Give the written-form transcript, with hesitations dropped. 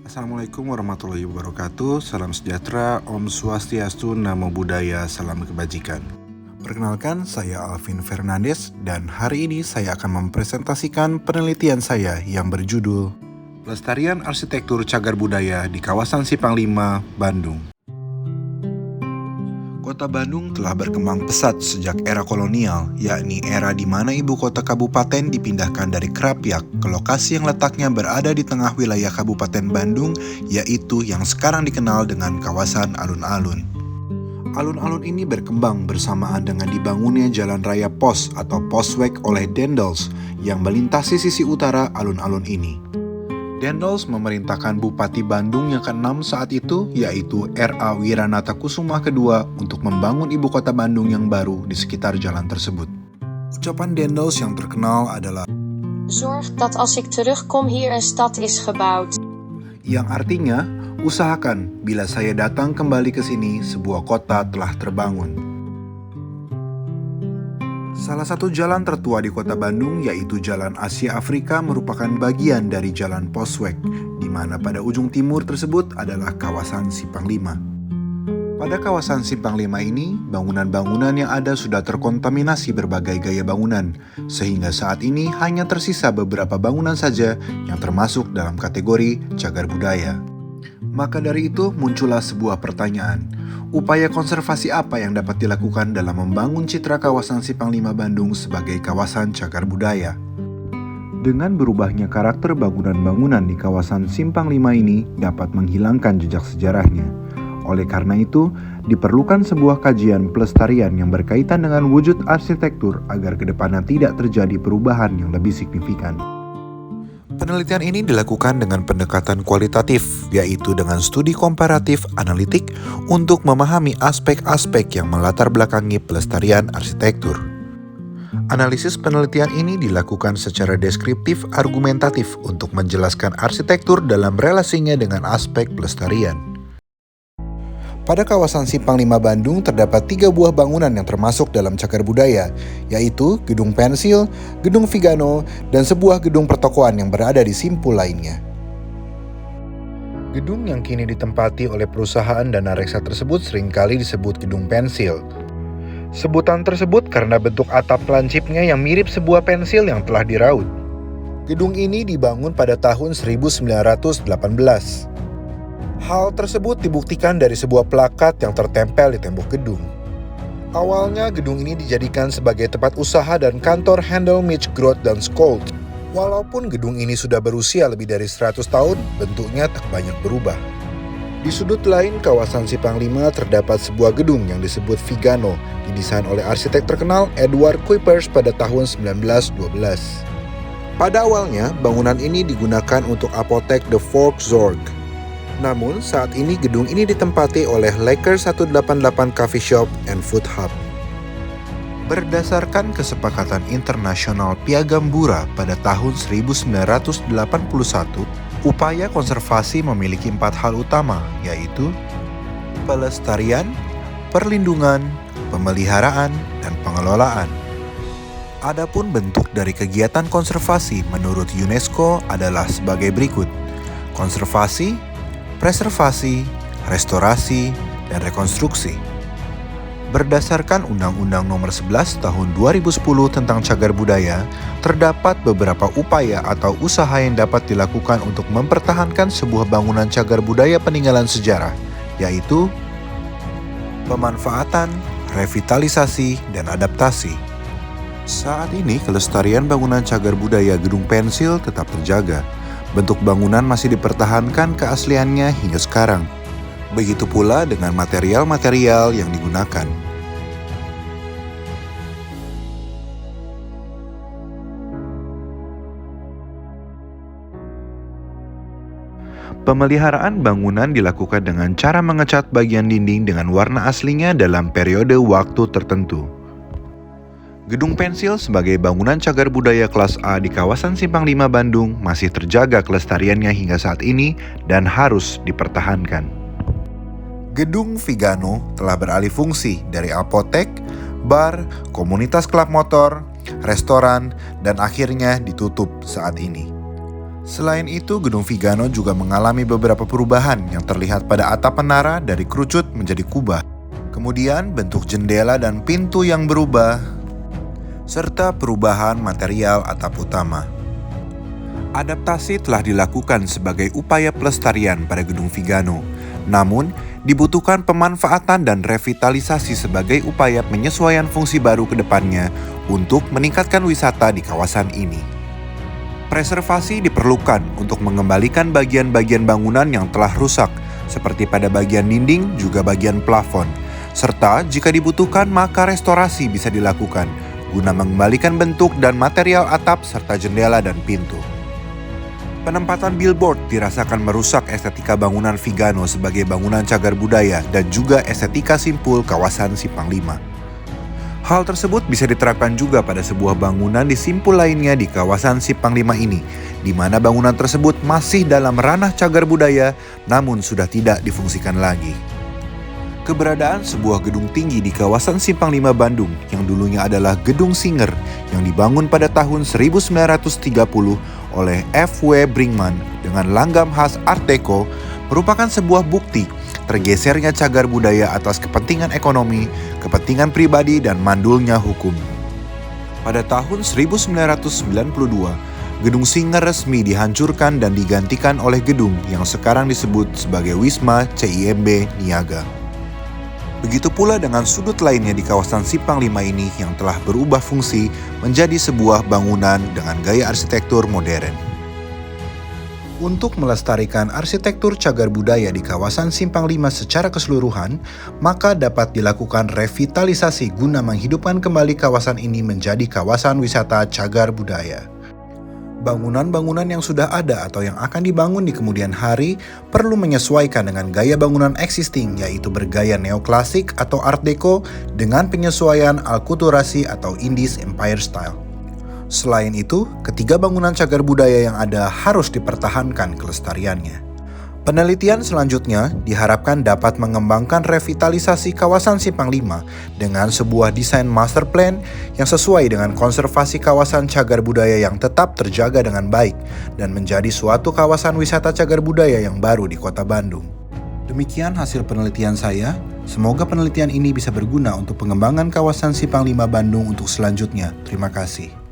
Assalamualaikum warahmatullahi wabarakatuh. Salam sejahtera, Om Swastiastu, Namo Buddhaya, salam kebajikan. Perkenalkan, saya Alvin Fernandes dan hari ini saya akan mempresentasikan penelitian saya yang berjudul Pelestarian Arsitektur Cagar Budaya di Kawasan Simpang 5, Bandung. Kota Bandung telah berkembang pesat sejak era kolonial, yakni era di mana ibu kota kabupaten dipindahkan dari Krapyak ke lokasi yang letaknya berada di tengah wilayah Kabupaten Bandung, yaitu yang sekarang dikenal dengan kawasan alun-alun. Alun-alun ini berkembang bersamaan dengan dibangunnya Jalan Raya Pos atau Posweg oleh Dendels yang melintasi sisi utara alun-alun ini. Dendels memerintahkan Bupati Bandung yang ke-6 saat itu, yaitu R.A. Wiranata Kusuma II, untuk membangun ibu kota Bandung yang baru di sekitar jalan tersebut. Ucapan Dendels yang terkenal adalah Zorg dat als ik terugkom hier een stad is gebouwd. Yang artinya, usahakan bila saya datang kembali ke sini, sebuah kota telah terbangun. Salah satu jalan tertua di kota Bandung, yaitu Jalan Asia Afrika, merupakan bagian dari Jalan Posweg, di mana pada ujung timur tersebut adalah kawasan Simpang 5. Pada kawasan Simpang 5 ini, bangunan-bangunan yang ada sudah terkontaminasi berbagai gaya bangunan, sehingga saat ini hanya tersisa beberapa bangunan saja yang termasuk dalam kategori cagar budaya. Maka dari itu muncullah sebuah pertanyaan. Upaya konservasi apa yang dapat dilakukan dalam membangun citra kawasan Simpang 5 Bandung sebagai kawasan cagar budaya? Dengan berubahnya karakter bangunan-bangunan di kawasan Simpang 5 ini dapat menghilangkan jejak sejarahnya. Oleh karena itu, diperlukan sebuah kajian pelestarian yang berkaitan dengan wujud arsitektur agar kedepannya tidak terjadi perubahan yang lebih signifikan. Penelitian ini dilakukan dengan pendekatan kualitatif, yaitu dengan studi komparatif analitik untuk memahami aspek-aspek yang melatar belakangi pelestarian arsitektur. Analisis penelitian ini dilakukan secara deskriptif argumentatif untuk menjelaskan arsitektur dalam relasinya dengan aspek pelestarian. Pada kawasan Simpang 5 Bandung terdapat 3 buah bangunan yang termasuk dalam cagar budaya, yaitu Gedung Pensil, Gedung Vigano, dan sebuah gedung pertokoan yang berada di simpul lainnya. Gedung yang kini ditempati oleh perusahaan Dana Reksa tersebut seringkali disebut Gedung Pensil. Sebutan tersebut karena bentuk atap lancipnya yang mirip sebuah pensil yang telah diraut. Gedung ini dibangun pada tahun 1918. Hal tersebut dibuktikan dari sebuah plakat yang tertempel di tembok gedung. Awalnya gedung ini dijadikan sebagai tempat usaha dan kantor Handel Mich Groth dan Scholz. Walaupun gedung ini sudah berusia lebih dari 100 tahun, bentuknya tak banyak berubah. Di sudut lain kawasan Simpang 5 terdapat sebuah gedung yang disebut Vigano, didesain oleh arsitek terkenal Edward Kuipers pada tahun 1912. Pada awalnya, bangunan ini digunakan untuk apotek The Volkszorg. Namun, saat ini gedung ini ditempati oleh Laker 188 Coffee Shop and Food Hub. Berdasarkan kesepakatan internasional Piagam Bura pada tahun 1981, upaya konservasi memiliki 4 hal utama, yaitu pelestarian, perlindungan, pemeliharaan, dan pengelolaan. Adapun bentuk dari kegiatan konservasi menurut UNESCO adalah sebagai berikut: konservasi, preservasi, restorasi, dan rekonstruksi. Berdasarkan Undang-Undang Nomor 11 Tahun 2010 tentang Cagar Budaya, terdapat beberapa upaya atau usaha yang dapat dilakukan untuk mempertahankan sebuah bangunan cagar budaya peninggalan sejarah, yaitu pemanfaatan, revitalisasi, dan adaptasi. Saat ini, kelestarian bangunan cagar budaya Gedung Pensil tetap terjaga. Bentuk bangunan masih dipertahankan keasliannya hingga sekarang. Begitu pula dengan material-material yang digunakan. Pemeliharaan bangunan dilakukan dengan cara mengecat bagian dinding dengan warna aslinya dalam periode waktu tertentu. Gedung Pensil sebagai bangunan cagar budaya kelas A di kawasan Simpang 5 Bandung masih terjaga kelestariannya hingga saat ini dan harus dipertahankan. Gedung Vigano telah beralih fungsi dari apotek, bar, komunitas klub motor, restoran, dan akhirnya ditutup saat ini. Selain itu, Gedung Vigano juga mengalami beberapa perubahan yang terlihat pada atap menara dari kerucut menjadi kubah. Kemudian bentuk jendela dan pintu yang berubah, serta perubahan material atap utama. Adaptasi telah dilakukan sebagai upaya pelestarian pada Gedung Vigano. Namun, dibutuhkan pemanfaatan dan revitalisasi sebagai upaya penyesuaian fungsi baru ke depannya untuk meningkatkan wisata di kawasan ini. Preservasi diperlukan untuk mengembalikan bagian-bagian bangunan yang telah rusak, seperti pada bagian dinding juga bagian plafon. Serta jika dibutuhkan maka restorasi bisa dilakukan, guna mengembalikan bentuk dan material atap serta jendela dan pintu. Penempatan billboard dirasakan merusak estetika bangunan Vigano sebagai bangunan cagar budaya dan juga estetika simpul kawasan Simpang 5. Hal tersebut bisa diterapkan juga pada sebuah bangunan di simpul lainnya di kawasan Simpang 5 ini, di mana bangunan tersebut masih dalam ranah cagar budaya namun sudah tidak difungsikan lagi. Keberadaan sebuah gedung tinggi di kawasan Simpang 5 Bandung yang dulunya adalah Gedung Singer yang dibangun pada tahun 1930 oleh F.W. Brinkman dengan langgam khas Art Deco merupakan sebuah bukti tergesernya cagar budaya atas kepentingan ekonomi, kepentingan pribadi, dan mandulnya hukum. Pada tahun 1992, Gedung Singer resmi dihancurkan dan digantikan oleh gedung yang sekarang disebut sebagai Wisma CIMB Niaga. Begitu pula dengan sudut lainnya di kawasan Simpang 5 ini yang telah berubah fungsi menjadi sebuah bangunan dengan gaya arsitektur modern. Untuk melestarikan arsitektur cagar budaya di kawasan Simpang 5 secara keseluruhan, maka dapat dilakukan revitalisasi guna menghidupkan kembali kawasan ini menjadi kawasan wisata cagar budaya. Bangunan-bangunan yang sudah ada atau yang akan dibangun di kemudian hari perlu menyesuaikan dengan gaya bangunan existing, yaitu bergaya neoklasik atau art deco dengan penyesuaian alkulturasi atau Indies Empire Style. Selain itu, ketiga bangunan cagar budaya yang ada harus dipertahankan kelestariannya. Penelitian selanjutnya diharapkan dapat mengembangkan revitalisasi kawasan Simpang 5 dengan sebuah desain master plan yang sesuai dengan konservasi kawasan cagar budaya yang tetap terjaga dengan baik dan menjadi suatu kawasan wisata cagar budaya yang baru di Kota Bandung. Demikian hasil penelitian saya. Semoga penelitian ini bisa berguna untuk pengembangan kawasan Simpang 5 Bandung untuk selanjutnya. Terima kasih.